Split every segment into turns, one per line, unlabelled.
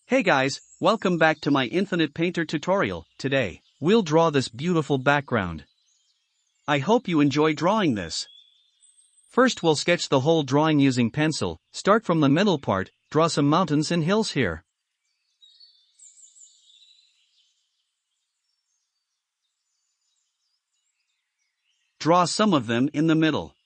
Hey guys, welcome back to my Infinite Painter tutorial. Today, we'll draw this beautiful background. I hope you enjoy drawing this. First we'll sketch the whole drawing using pencil. Start from the middle part, draw some mountains and hills here. Draw some of them in the middle.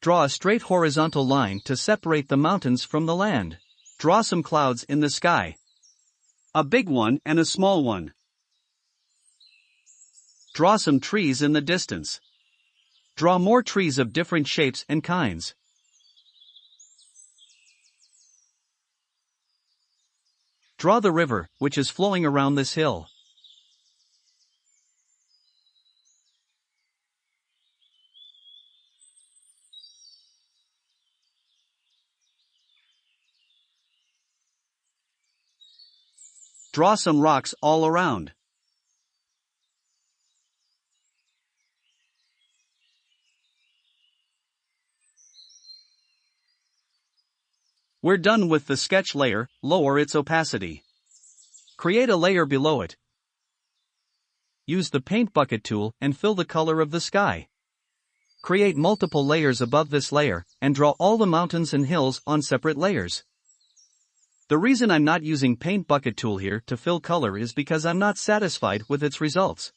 Draw a straight horizontal line to separate the mountains from the land. Draw some clouds in the sky. A big one and a small one. Draw some trees in the distance. Draw more trees of different shapes and kinds. Draw the river, which is flowing around this hill. Draw some rocks all around. We're done with the sketch layer. Lower its opacity. Create a layer below it. Use the paint bucket tool and fill the color of the sky. Create multiple layers above this layer, and draw all the mountains and hills on separate layers. The reason I'm not using paint bucket tool here to fill color is because I'm not satisfied with its results.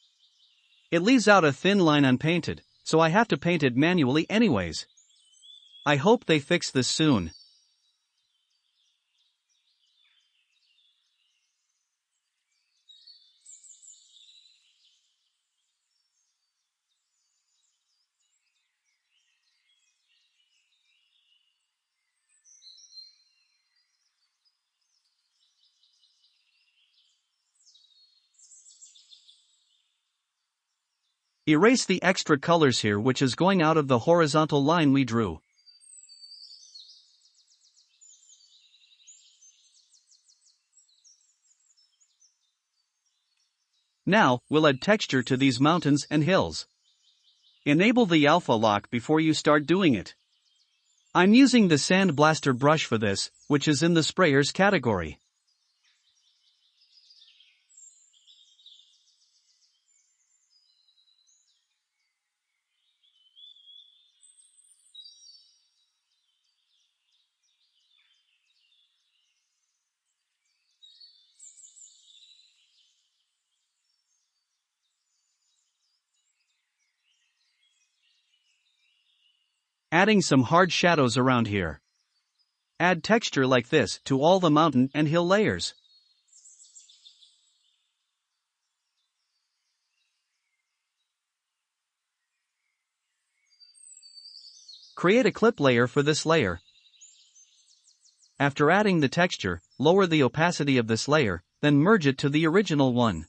It leaves out a thin line unpainted, so I have to paint it manually anyways. I hope they fix this soon. Erase the extra colors here, which is going out of the horizontal line we drew. Now, we'll add texture to these mountains and hills. Enable the alpha lock before you start doing it. I'm using the Sand Blaster brush for this, which is in the sprayers category. Adding some hard shadows around here. Add texture like this to all the mountain and hill layers. Create a clip layer for this layer. After adding the texture, lower the opacity of this layer, then merge it to the original one.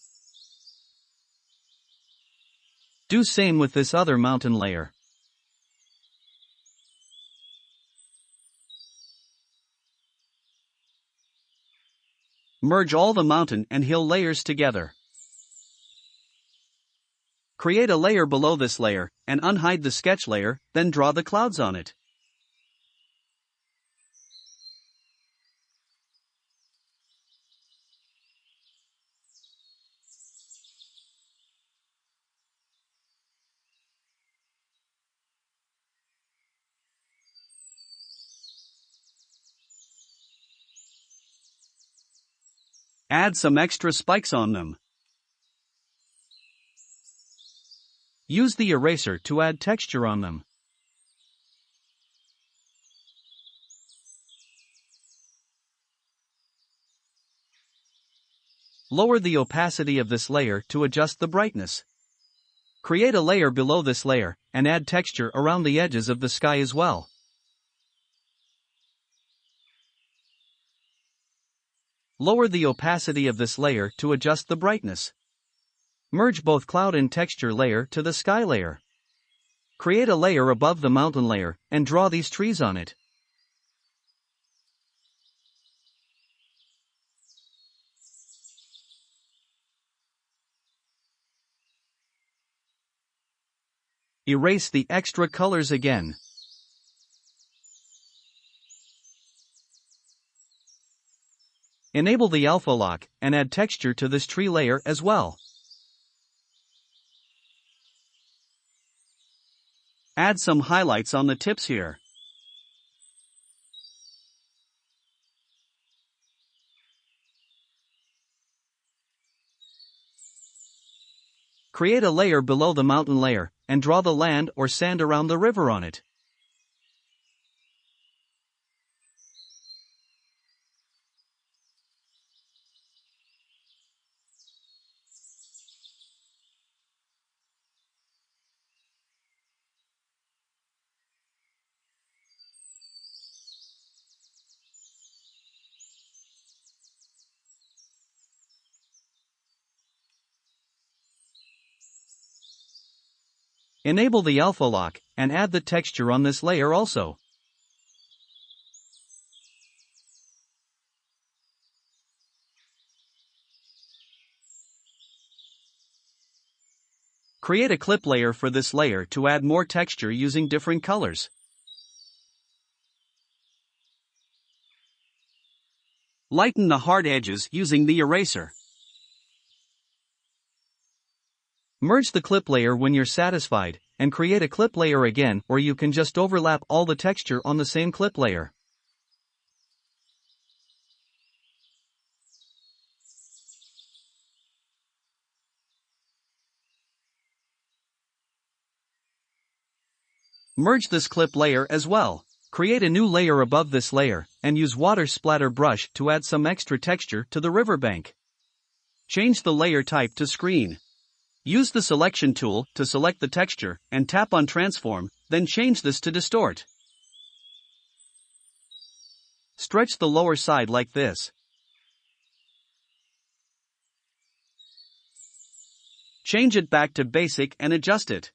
Do same with this other mountain layer. Merge all the mountain and hill layers together. Create a layer below this layer, and unhide the sketch layer, then draw the clouds on it. Add some extra spikes on them. Use the eraser to add texture on them. Lower the opacity of this layer to adjust the brightness. Create a layer below this layer, and add texture around the edges of the sky as well. Lower the opacity of this layer to adjust the brightness. Merge both cloud and texture layer to the sky layer. Create a layer above the mountain layer, and draw these trees on it. Erase the extra colors again. Enable the alpha lock and add texture to this tree layer as well. Add some highlights on the tips here. Create a layer below the mountain layer, and draw the land or sand around the river on it. Enable the alpha lock, and add the texture on this layer also. Create a clip layer for this layer to add more texture using different colors. Lighten the hard edges using the eraser. Merge the clip layer when you're satisfied, and create a clip layer again, or you can just overlap all the texture on the same clip layer. Merge this clip layer as well. Create a new layer above this layer, and use water splatter brush to add some extra texture to the riverbank. Change the layer type to screen. Use the selection tool to select the texture, and tap on transform, then change this to distort. Stretch the lower side like this. Change it back to basic and adjust it.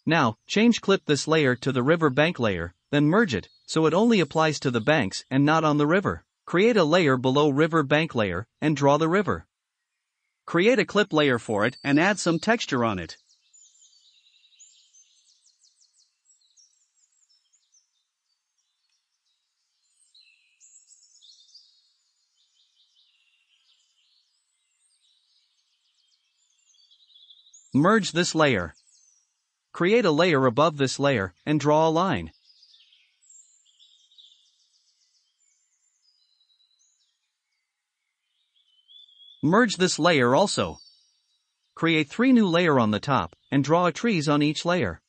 Now, clip this layer to the river bank layer, then merge it, so it only applies to the banks and not on the river. Create a layer below river bank layer, and draw the river. Create a clip layer for it and add some texture on it. Merge this layer. Create a layer above this layer, and draw a line. Merge this layer also. Create 3 new layers on the top, and draw a trees on each layer.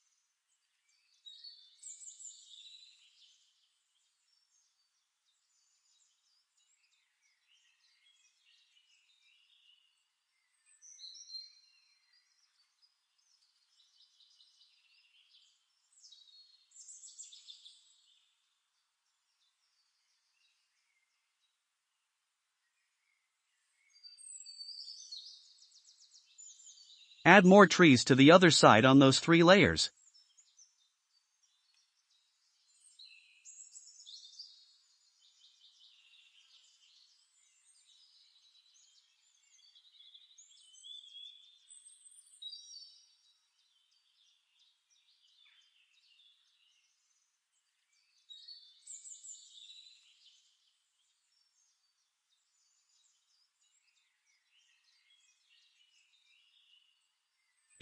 Add more trees to the other side on those 3 layers.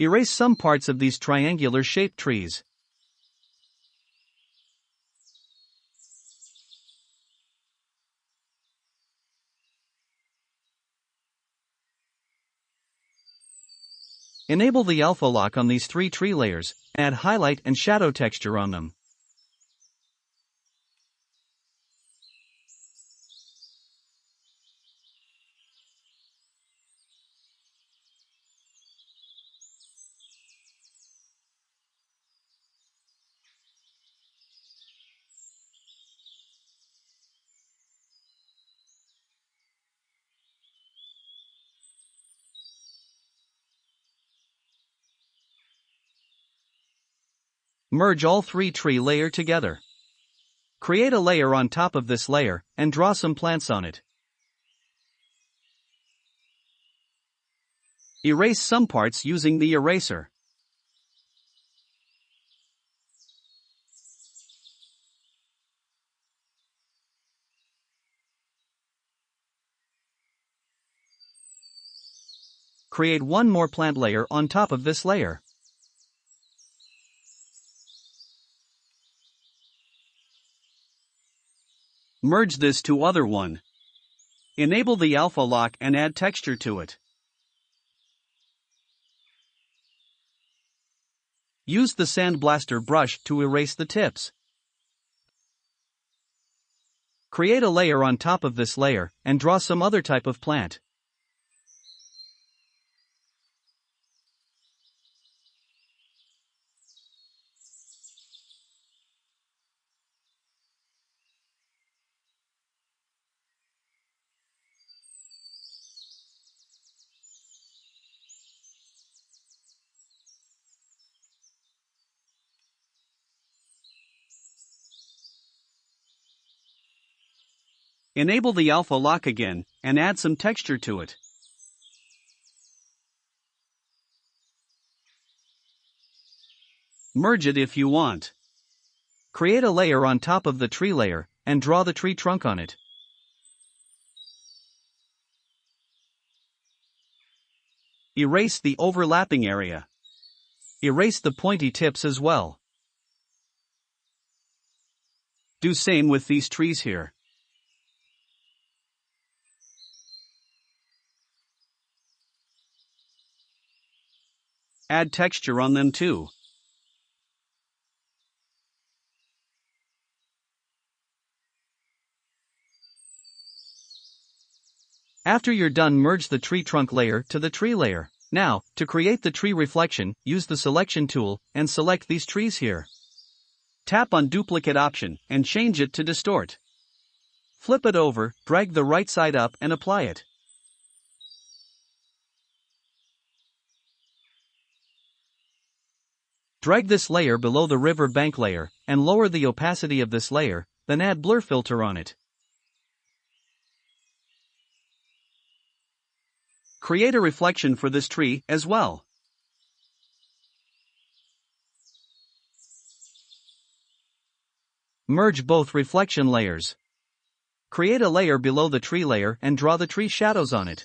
Erase some parts of these triangular-shaped trees. Enable the alpha lock on these 3 tree layers, add highlight and shadow texture on them. Merge all 3 tree layers together. Create a layer on top of this layer, and draw some plants on it. Erase some parts using the eraser. Create one more plant layer on top of this layer. Merge this to other one. Enable the alpha lock and add texture to it. Use the sandblaster brush to erase the tips. Create a layer on top of this layer and draw some other type of plant. Enable the alpha lock again and add some texture to it. Merge it if you want. Create a layer on top of the tree layer and draw the tree trunk on it. Erase the overlapping area. Erase the pointy tips as well. Do same with these trees here. Add texture on them too. After you're done, merge the tree trunk layer to the tree layer. Now, to create the tree reflection, use the selection tool and select these trees here. Tap on duplicate option and change it to distort. Flip it over, drag the right side up and apply it. Drag this layer below the river bank layer and lower the opacity of this layer, then add blur filter on it. Create a reflection for this tree as well. Merge both reflection layers. Create a layer below the tree layer and draw the tree shadows on it.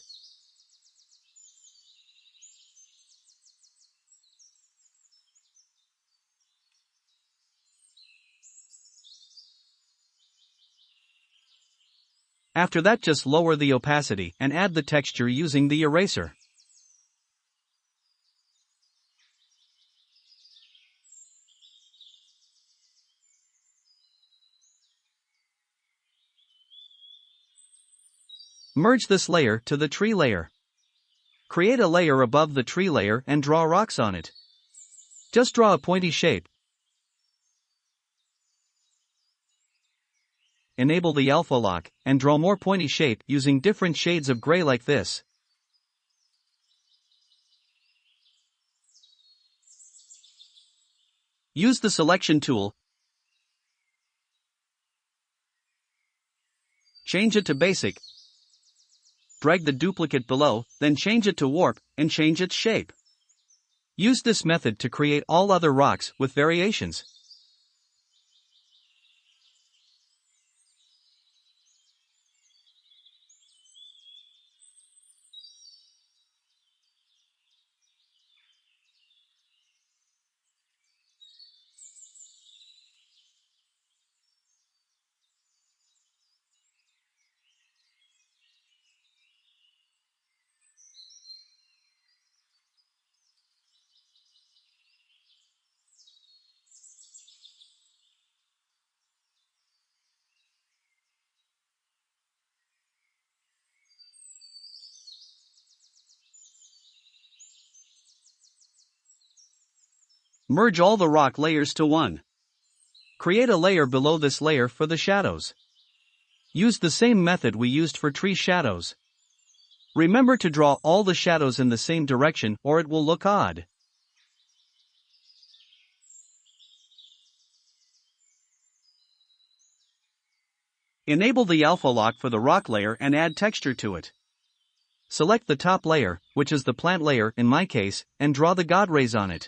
After that, just lower the opacity and add the texture using the eraser. Merge this layer to the tree layer. Create a layer above the tree layer and draw rocks on it. Just draw a pointy shape. Enable the alpha lock and draw more pointy shape using different shades of gray like this. Use the selection tool. Change it to basic. Drag the duplicate below, then change it to warp and change its shape. Use this method to create all other rocks with variations. Merge all the rock layers to one. Create a layer below this layer for the shadows. Use the same method we used for tree shadows. Remember to draw all the shadows in the same direction or it will look odd. Enable the alpha lock for the rock layer and add texture to it. Select the top layer, which is the plant layer in my case, and draw the God rays on it.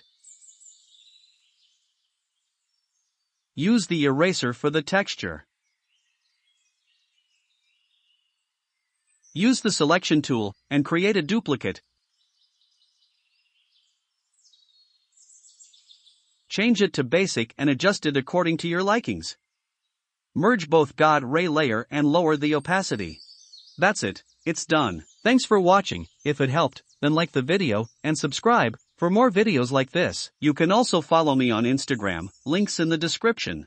Use the eraser for the texture. Use the selection tool, and create a duplicate. Change it to basic and adjust it according to your likings. Merge both God ray layer and lower the opacity. That's it, it's done. Thanks for watching. If it helped, then like the video, and subscribe for more videos like this. You can also follow me on Instagram, links in the description.